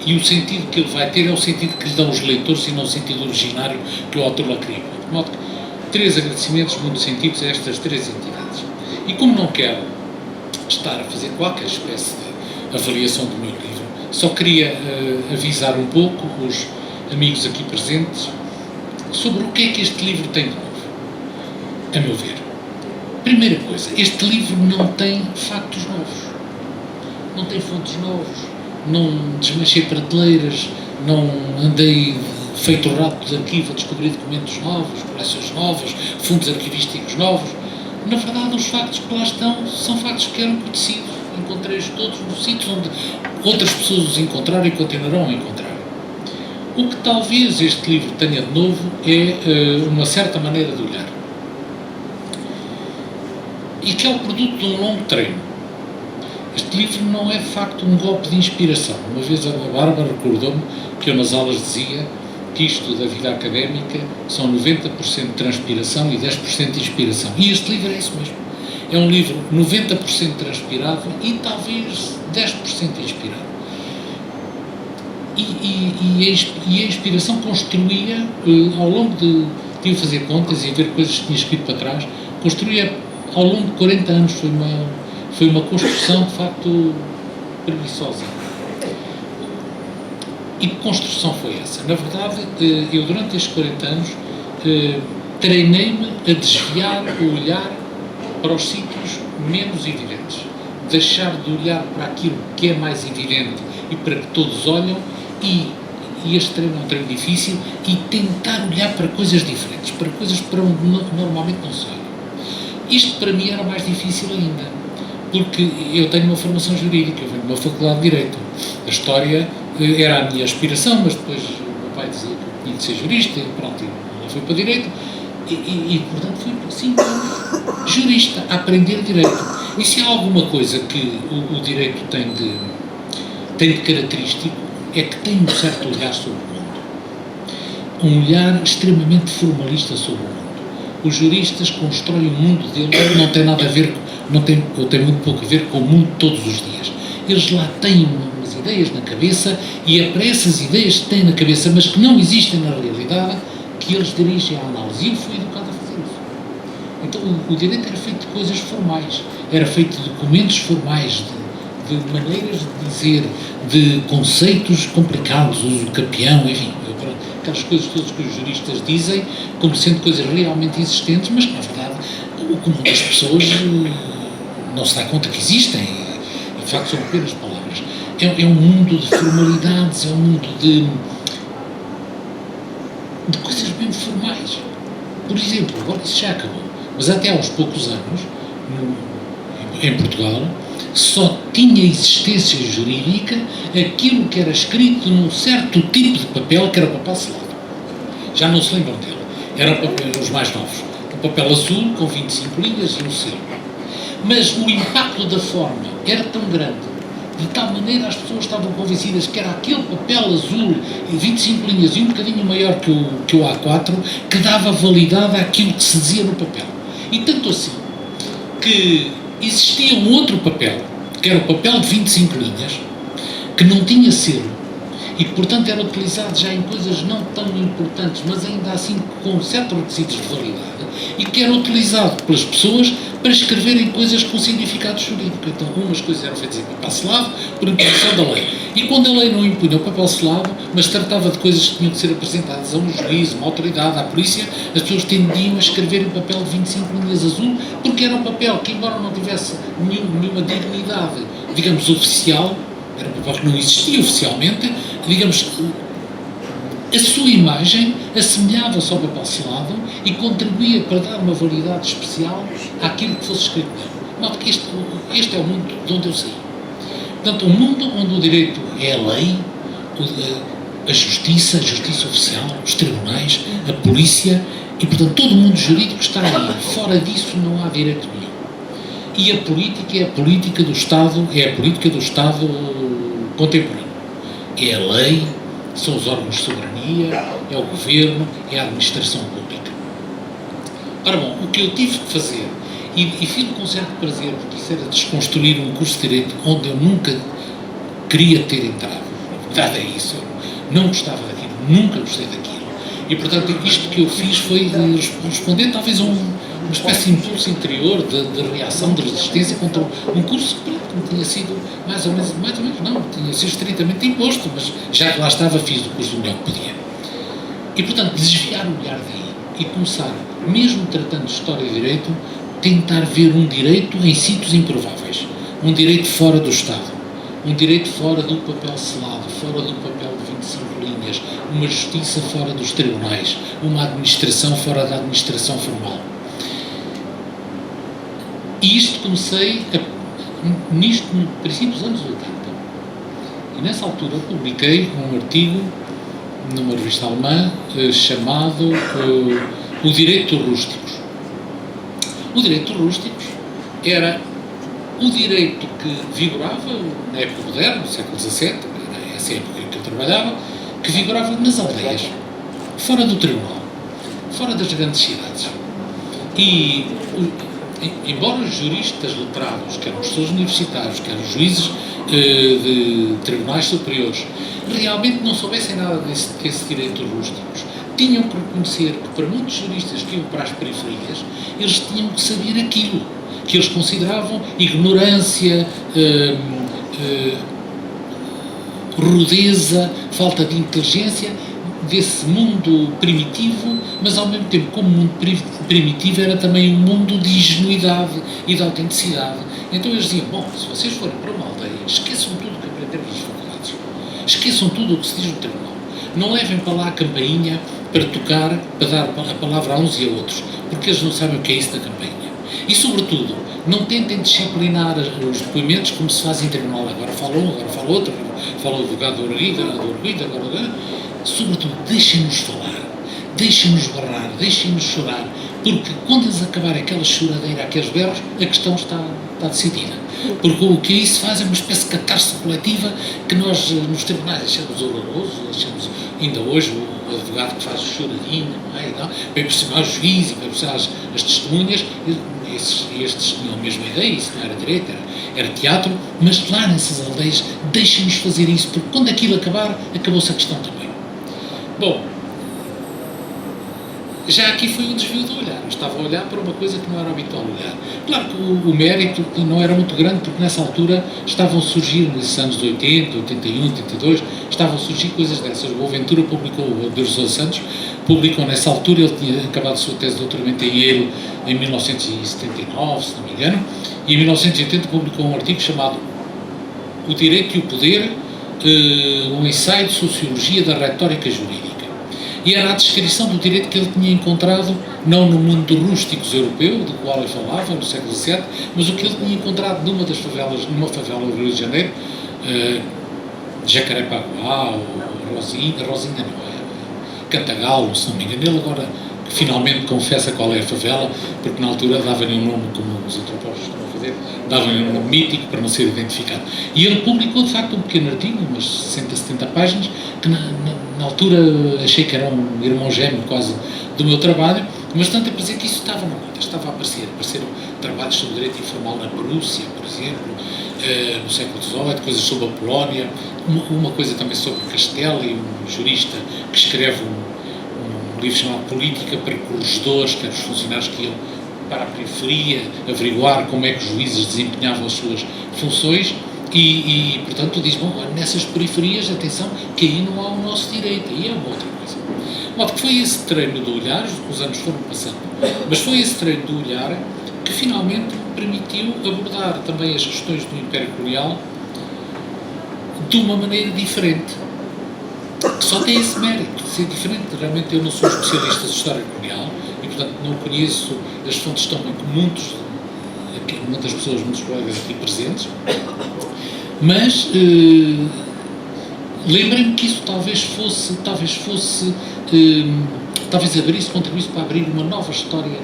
E o sentido que ele vai ter é o sentido que lhe dão os leitores e não o sentido originário que o autor lá criou. De modo que, 3 agradecimentos muito sentidos a estas 3 entidades. E como não quero estar a fazer qualquer espécie de avaliação do meu livro, só queria avisar um pouco os amigos aqui presentes sobre o que é que este livro tem de novo, a meu ver. Primeira coisa, este livro não tem factos novos, não tem fontes novos, não desmanchei prateleiras, não andei feito rato de arquivo a descobrir documentos novos, coleções novas, fundos arquivísticos novos. Na verdade, os factos que lá estão são factos que eram conhecidos, encontrei-os todos nos sítios onde outras pessoas os encontraram e continuarão a encontrar. O que talvez este livro tenha de novo é uma certa maneira de olhar. E que é o produto de um longo treino. Este livro não é de facto um golpe de inspiração. Uma vez a Bárbara recordou-me que eu nas aulas dizia que isto da vida académica são 90% de transpiração e 10% de inspiração. E este livro é isso mesmo. É um livro 90% transpirado e talvez 10% inspirado. E a inspiração construía, ao longo de ir fazer contas e ver coisas que tinha escrito para trás, construía ao longo de 40 anos, foi uma construção de facto preguiçosa. E que construção foi essa? Na verdade, eu durante estes 40 anos treinei-me a desviar o olhar para os sítios menos evidentes, deixar de olhar para aquilo que é mais evidente e para que todos olham, e este treino é um treino difícil, e tentar olhar para coisas diferentes, para coisas para onde normalmente não se olha. Isto para mim era mais difícil ainda, porque eu tenho uma formação jurídica, eu venho de uma faculdade de Direito. A história era a minha aspiração, mas depois o meu pai dizia que eu tinha de ser jurista, e pronto, eu fui para Direito, e portanto fui 5 anos jurista, a aprender Direito. E se há alguma coisa que o Direito tem de característico, é que tem um certo olhar sobre o mundo. Um olhar extremamente formalista sobre o mundo. Os juristas constroem o mundo deles, não tem nada a ver, ou tem muito pouco a ver com o mundo de todos os dias. Eles lá têm umas ideias na cabeça, e é para essas ideias que têm na cabeça, mas que não existem na realidade, que eles dirigem a análise. E eu fui educado a fazer isso. Então o Direito era feito de coisas formais, era feito de documentos formais, de maneiras de dizer, de conceitos complicados, uso de capião, enfim, aquelas coisas todas que os juristas dizem como sendo coisas realmente existentes, mas que na verdade o comum das pessoas não se dá conta que existem, e de facto são apenas palavras. É um mundo de formalidades, é um mundo de coisas bem formais. Por exemplo, agora isso já acabou, mas até aos poucos anos, em Portugal, só tinha existência jurídica aquilo que era escrito num certo tipo de papel, que era o papel selado. Já não se lembram dele. Eram os mais novos. Um papel azul com 25 linhas e um selo. Mas o impacto da forma era tão grande, de tal maneira as pessoas estavam convencidas que era aquele papel azul e 25 linhas e um bocadinho maior que o A4, que dava validade àquilo que se dizia no papel. E tanto assim que existia um outro papel, que era o papel de 25 linhas, que não tinha selo, e que portanto era utilizado já em coisas não tão importantes, mas ainda assim com certos requisitos de validade, e que era utilizado pelas pessoas para escreverem coisas com significado jurídico. Então umas coisas eram feitas em papel selado por imposição da lei, e quando a lei não impunha o papel selado, mas tratava de coisas que tinham de ser apresentadas a um juiz, uma autoridade, à polícia, as pessoas tendiam a escrever em papel de 25 linhas azul, porque era um papel que, embora não tivesse nenhuma dignidade, digamos, oficial, era um papel que não existia oficialmente, digamos, a sua imagem assemelhava-se ao papel selado e contribuía para dar uma validade especial àquilo que fosse escrito nele. Note que este é o mundo de onde eu saí. Portanto, um mundo onde o direito é a lei, a justiça oficial, os tribunais, a polícia, e portanto todo o mundo jurídico está aí. Fora disso não há direito nenhum. E a política é a política do Estado, contemporâneo. É a lei, são os órgãos de soberania, é o governo, é a administração pública. Ora bom, o que eu tive que fazer, e fiz com certo prazer, porque isso era desconstruir um curso de Direito onde eu nunca queria ter entrado. A verdade é isso, eu não gostava daquilo, nunca gostei daquilo. E portanto isto que eu fiz foi responder talvez a uma espécie de impulso interior de reação, de resistência contra um curso que me tinha sido mais ou menos não, tinha sido estritamente imposto, mas já que lá estava, fiz o curso o melhor que podia. E portanto desviar o olhar daí e começar, mesmo tratando de História e Direito, tentar ver um direito em sítios improváveis, um direito fora do Estado, um direito fora do papel selado, fora do papel de 25 linhas, uma justiça fora dos tribunais, uma administração fora da administração formal. E isto comecei nisto no princípio dos anos 80. E nessa altura publiquei um artigo numa revista alemã chamado O Direito dos Rústicos. O Direito dos Rústicos era o direito que vigorava na época moderna, no século XVII, era essa época em que eu trabalhava, que vigorava nas aldeias, fora do tribunal, fora das grandes cidades. E embora os juristas letrados, que eram professores universitários, que eram juízes de tribunais superiores, realmente não soubessem nada desse direito dos rústicos, tinham que reconhecer que para muitos juristas que iam para as periferias, eles tinham que saber aquilo que eles consideravam ignorância rudeza, falta de inteligência desse mundo primitivo, mas ao mesmo tempo, como mundo primitivo, era também um mundo de ingenuidade e de autenticidade. Então eles diziam, bom, se vocês forem para uma aldeia, esqueçam tudo o que aprenderam nas faculdades, esqueçam tudo o que se diz no tribunal, não levem para lá a campainha para tocar, para dar a palavra a uns e a outros, porque eles não sabem o que é isso da campainha. E, sobretudo, não tentem disciplinar os depoimentos como se faz em tribunal. Agora fala um, agora fala outro, fala o advogado do arguido, agora... Sobretudo, deixem-nos falar, deixem-nos barrar, deixem-nos chorar, porque quando eles acabarem aquela choradeira, aqueles berros, a questão está decidida. Porque o que isso faz é uma espécie de catarse coletiva que nós, nos tribunais, achamos horroroso, achamos, ainda hoje, o advogado que faz o choradinho, não é? Não? Para impressionar o juiz e para impressionar as testemunhas, estes tinham a mesma ideia, isso não era direito, era teatro, mas lá nessas aldeias, deixem-nos fazer isso, porque quando aquilo acabar, acabou-se a questão também. Bom, já aqui foi um desvio de olhar. Eu estava a olhar para uma coisa que não era habitual olhar. Claro que o mérito não era muito grande, porque nessa altura estavam a surgir, nesses anos 80, 81, 82, estavam a surgir coisas dessas. O Boaventura publicou, o Deus dos Santos, publicou nessa altura, ele tinha acabado a sua tese de doutoramento em Yale em 1979, se não me engano, e em 1980 publicou um artigo chamado O Direito e o Poder, um ensaio de sociologia da retórica jurídica. E era a descrição do direito que ele tinha encontrado, não no mundo dos rústicos europeu, do qual ele falava, no século XVII, mas o que ele tinha encontrado numa favela do Rio de Janeiro, Jacarepaguá, ou Rosinha não é, Cantagalo, se não me engano. Ele agora finalmente confessa qual é a favela, porque na altura dava-lhe um nome, como os antropólogos estão a fazer, dava-lhe um nome mítico para não ser identificado. E ele publicou, de facto, um pequeno artigo, umas 60, 70 páginas, que na altura achei que era um irmão gêmeo quase do meu trabalho, mas tanto é para dizer que isso estava na moda, estava a aparecer. Apareceram trabalhos sobre direito informal na Prússia, por exemplo, no século XVIII, coisas sobre a Polónia, uma coisa também sobre Castelli, um jurista que escreve um livro chamado Política para Corregedores, que eram os funcionários que iam para a periferia averiguar como é que os juízes desempenhavam as suas funções e portanto, diz, bom, nessas periferias, atenção, que aí não há o nosso direito, aí é uma outra coisa. De modo que foi esse treino do olhar, os anos foram passando, mas foi esse treino do olhar que finalmente permitiu abordar também as questões do Império Colonial de uma maneira diferente. Só tem esse mérito de ser diferente. Realmente eu não sou especialista de história colonial e, portanto, não conheço as fontes tão bem como muitas pessoas, muitos colegas aqui presentes, mas lembrem-me que isso talvez contribuísse para abrir uma nova história,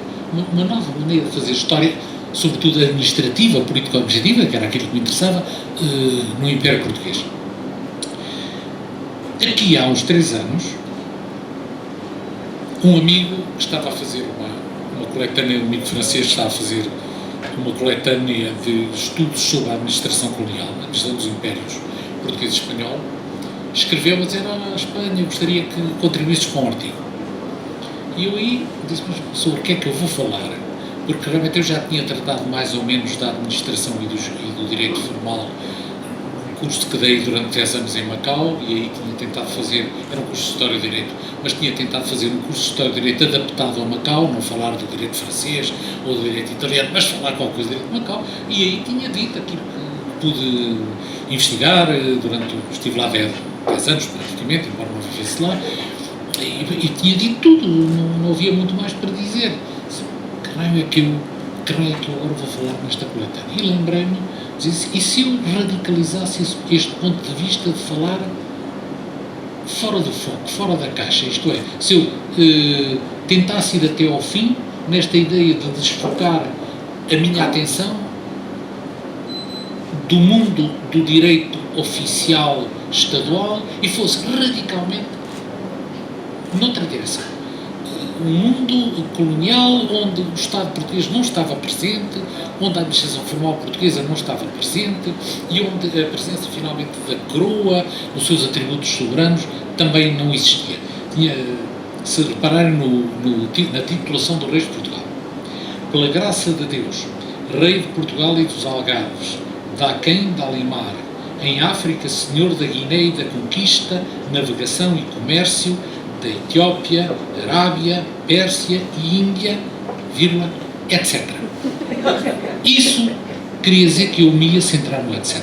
uma nova maneira de fazer história, sobretudo administrativa, político-objetiva, que era aquilo que me interessava, no Império Português. Aqui há uns 3 anos, um amigo que estava a fazer uma coletânea, um amigo francês estava a fazer uma coletânea de estudos sobre a administração colonial, a administração dos impérios português e espanhol, escreveu a dizer, a Espanha, eu gostaria que contribuísses com um artigo. E eu aí disse, mas sobre o que é que eu vou falar? Porque realmente eu já tinha tratado mais ou menos da administração e do direito formal, curso que dei durante 10 anos em Macau, e aí tinha tentado fazer, era um curso de História e Direito, mas tinha tentado fazer um curso de História e Direito adaptado a Macau, não falar do direito francês ou do direito italiano, mas falar qualquer coisa do direito de Macau, e aí tinha dito aquilo que pude investigar, estive lá 10 anos praticamente, embora não vivesse lá, e tinha dito tudo, não havia muito mais para dizer. Que raio é que eu agora vou falar nesta coletânea? E lembrei-me, e se eu radicalizasse este ponto de vista de falar fora do foco, fora da caixa, isto é, se eu tentasse ir até ao fim, nesta ideia de desfocar a minha atenção do mundo do direito oficial estadual e fosse radicalmente noutra direção. Um mundo colonial onde o Estado português não estava presente, onde a administração formal portuguesa não estava presente e onde a presença finalmente da coroa, os seus atributos soberanos, também não existia. Se repararem na titulação do Rei de Portugal, pela graça de Deus, Rei de Portugal e dos Algarves, de Aquém, de Alimar, em África, senhor da Guiné e da conquista, navegação e comércio da Etiópia, Arábia, Pérsia e Índia, vírgula, etc. Isso queria dizer que eu me ia centrar no etc.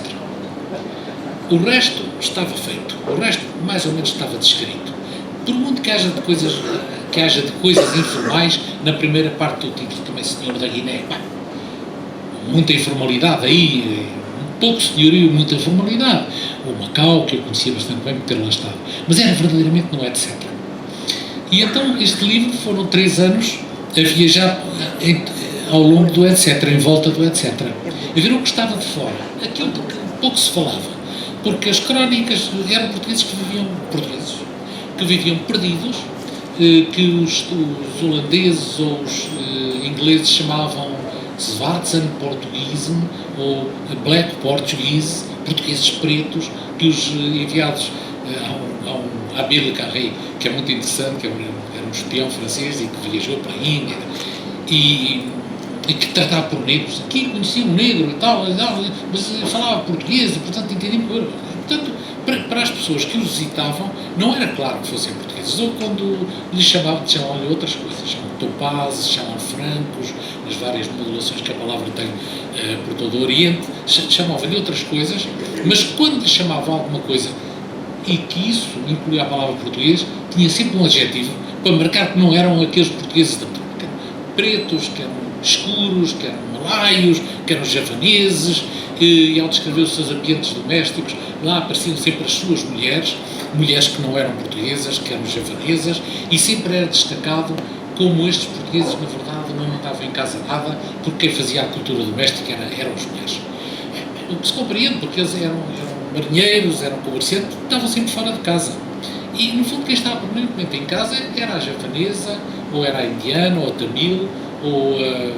O resto estava feito, o resto mais ou menos estava descrito. Por muito que haja de coisas informais na primeira parte do título, também senhor da Guiné, pá, muita informalidade aí, pouco senhorio, muita formalidade. O Macau, que eu conhecia bastante bem por ter lá estado, mas era verdadeiramente no etc. E então este livro foram 3 anos a viajar ao longo do etc, em volta do etc, a ver o que estava de fora, aquilo de que pouco se falava, porque as crónicas eram portugueses que viviam perdidos, que os holandeses ou os ingleses chamavam Schwarzen Portuguese ou Black Portuguese, portugueses pretos, que os enviados a Abel Le Carré, que é muito interessante, que era um espião francês e que viajou para a Índia e que tratava por negros. Aqui conhecia um negro e tal, mas falava português e, portanto, entendia melhor. Portanto, para as pessoas que os visitavam, não era claro que fossem portugueses. Ou quando lhes chamavam-lhe outras coisas, chamavam topazes, chamavam francos, as várias modulações que a palavra tem por todo o Oriente, chamavam-lhe outras coisas, mas quando lhes chamavam alguma coisa e que isso incluía a palavra português, tinha sempre um adjetivo para marcar que não eram aqueles portugueses da metrópole, que eram pretos, que eram escuros, que eram malaios, que eram javaneses, e ao descrever os seus ambientes domésticos, lá apareciam sempre as suas mulheres que não eram portuguesas, que eram javanesas, e sempre era destacado como estes portugueses, na verdade, não mandavam em casa nada, porque quem fazia a cultura doméstica eram as mulheres. O que se compreende, porque eles eram marinheiros, eram comerciantes, estavam sempre fora de casa. E, no fundo, quem estava permanentemente em casa era a javanesa, ou era a indiana, ou a tamil, ou a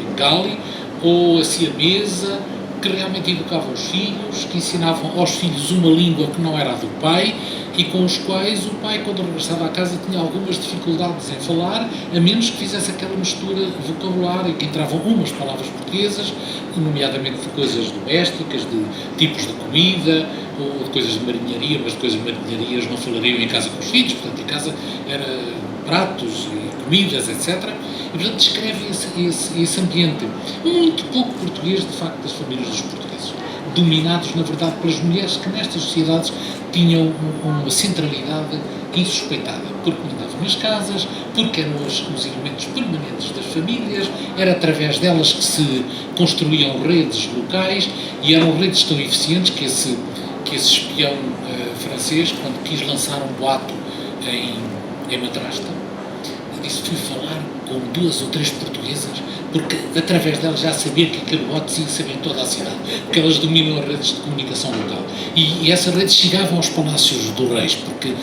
bengali, ou a siamesa, que realmente educavam os filhos, que ensinavam aos filhos uma língua que não era a do pai e com os quais o pai, quando regressava à casa, tinha algumas dificuldades em falar, a menos que fizesse aquela mistura vocabulária, que entravam umas palavras portuguesas, nomeadamente de coisas domésticas, de tipos de comida, ou de coisas de marinharia, mas de coisas de marinharias não falariam em casa com os filhos, portanto, em casa era pratos e comidas, etc. E, portanto, descreve esse ambiente muito pouco português, de facto, das famílias dos portugueses, dominados, na verdade, pelas mulheres que nestas sociedades tinham uma centralidade insuspeitada, porque mandavam nas casas, porque eram os elementos permanentes das famílias, era através delas que se construíam redes locais, e eram redes tão eficientes que esse espião francês, quando quis lançar um boato em Madrasta, disse: fui falar com 2 ou 3 portuguesas, porque através delas já sabia que aquele boato se ia saber em toda a cidade, porque elas dominam as redes de comunicação local. E essas redes chegavam aos palácios dos reis, porque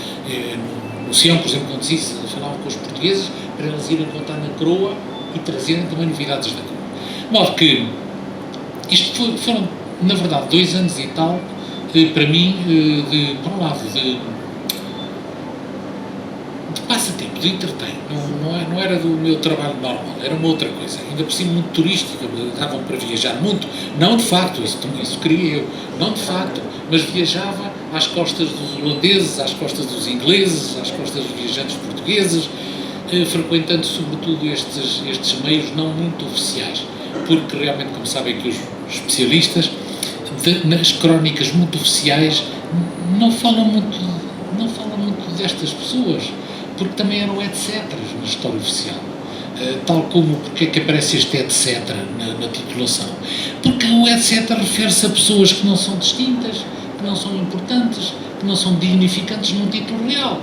no Sião, por exemplo, quando se falavam com os portugueses, para eles irem contar na coroa e trazerem também novidades da coroa. De modo que isto foram, na verdade, 2 anos e tal, para mim, por um lado, de passatempo, de entretenimento, não era do meu trabalho normal, era uma outra coisa, ainda por cima muito turística, davam para viajar muito, não de facto, isso queria eu, não de facto, mas viajava às costas dos holandeses, às costas dos ingleses, às costas dos viajantes portugueses, frequentando sobretudo estes meios não muito oficiais, porque realmente, como sabem que os especialistas, nas crónicas muito oficiais, não falam muito destas pessoas, porque também eram etc. na história oficial. Tal como, porque é que aparece este etc. na titulação? Porque o etc. refere-se a pessoas que não são distintas, que não são importantes, que não são dignificantes num título real.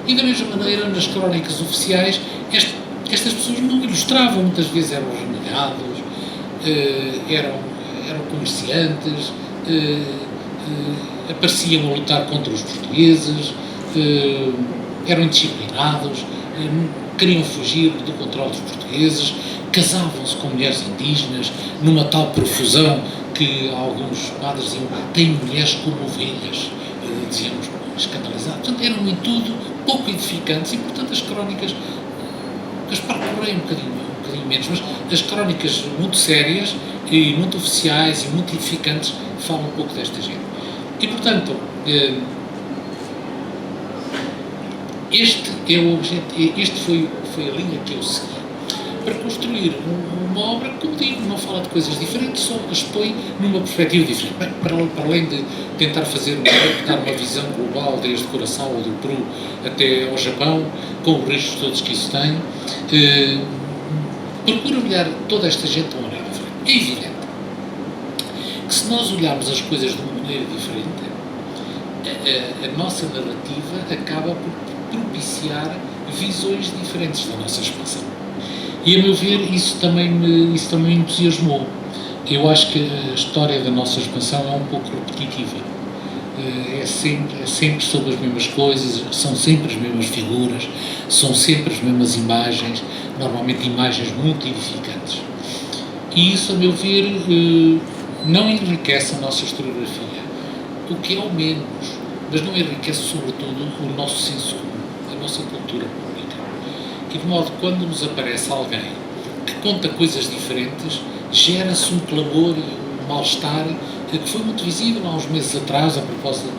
E da mesma maneira, nas crónicas oficiais, estas pessoas não ilustravam, muitas vezes eram renegados, eram comerciantes, apareciam a lutar contra os portugueses, eram indisciplinados, queriam fugir do controle dos portugueses, casavam-se com mulheres indígenas, numa tal profusão que alguns padres diziam: têm mulheres como ovelhas, dizíamos, escandalizados. Portanto, eram em tudo pouco edificantes, e portanto as crónicas Gaspar Correia um bocadinho bocadinho menos, mas as crónicas muito sérias e muito oficiais e muito edificantes falam um pouco desta gente. E, portanto, este foi a linha que eu segui para construir uma obra que, como digo, não fala de coisas diferentes, só as põe numa perspectiva diferente. Bem, para além de tentar dar uma visão global desde Curaçao ou do Peru até ao Japão, com os riscos todos que isso tem, procura olhar toda esta gente de uma maneira diferente. É evidente que se nós olharmos as coisas de uma maneira diferente, a nossa narrativa acaba por propiciar visões diferentes da nossa expansão. E, a meu ver, isso também me entusiasmou. Eu acho que a história da nossa expansão é um pouco repetitiva. É sempre sobre as mesmas coisas, são sempre as mesmas figuras, são sempre as mesmas imagens, normalmente imagens muito edificantes. E isso, a meu ver, não enriquece a nossa historiografia, o que é o menos, mas não enriquece, sobretudo, o nosso senso comum, a nossa cultura pública. E, de modo que, quando nos aparece alguém que conta coisas diferentes, gera-se um clamor e um mal-estar que foi muito visível há uns meses atrás, a propósito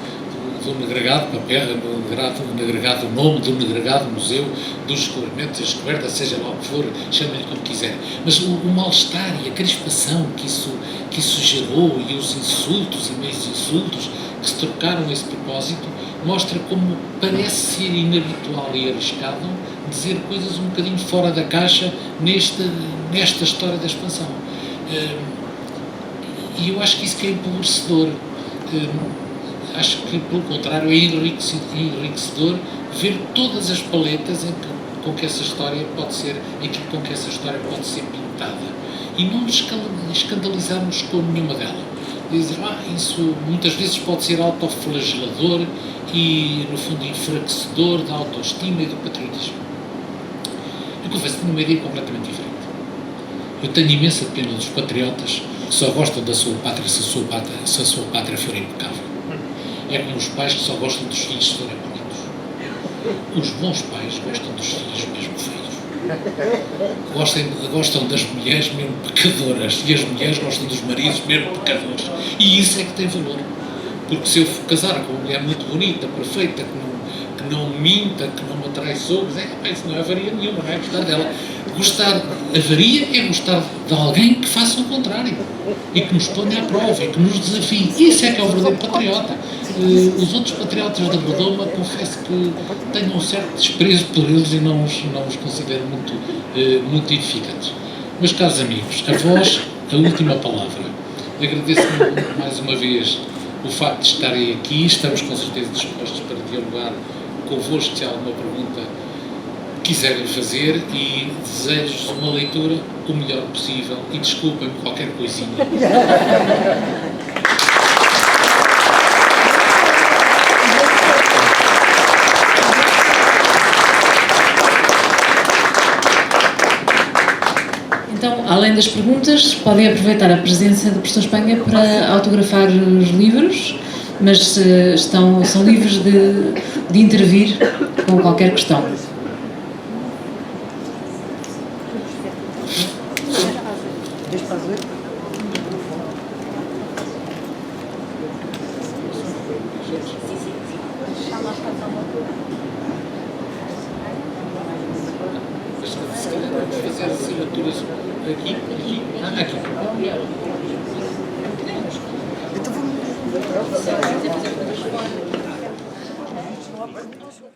do negregado papel, do negregado nome, do negregado museu, dos descobrimentos, das descobertas, seja lá o que for, chame-lhe como quiser. Mas o mal-estar e a crispação que isso gerou, e os insultos e meios insultos que se trocaram a esse propósito, mostra como parece ser inabitual e arriscado dizer coisas um bocadinho fora da caixa nesta história da expansão. E eu acho que isso que é empobrecedor. Acho que, pelo contrário, é enriquecedor ver todas as paletas com que essa história pode ser pintada. E não nos escandalizarmos com nenhuma delas. Dizer, isso muitas vezes pode ser autoflagelador e, no fundo, enfraquecedor da autoestima e do patriotismo. Eu confesso que tenho uma ideia completamente diferente. Eu tenho imensa pena dos patriotas que só gostam da sua pátria se a sua pátria for impecável. É como os pais que só gostam dos filhos se forem bonitos. Os bons pais gostam dos filhos mesmo feios. Gostam das mulheres mesmo pecadoras, e as mulheres gostam dos maridos mesmo pecadores. E isso é que tem valor. Porque se eu casar com uma mulher muito bonita, perfeita, que não minta, que não me atrai sogros, isso não é avaria nenhuma, não é gostar dela. Avaria é gostar de alguém que faça o contrário e que nos ponha à prova e que nos desafie. Isso é que é o verdadeiro patriota. Os outros patriotas da Redoma, confesso que tenho um certo desprezo por eles e não os considero muito edificantes. Meus caros amigos, a vós a última palavra. Agradeço-me mais uma vez o facto de estarem aqui. Estamos com certeza dispostos para dialogar convosco se há alguma pergunta quiserem fazer, e desejo-vos uma leitura o melhor possível e desculpem-me qualquer coisinha. Então, além das perguntas, podem aproveitar a presença do professor Espanha para autografar os livros, mas são livres de intervir com qualquer questão. Fazer assinaturas aqui. Então vamos.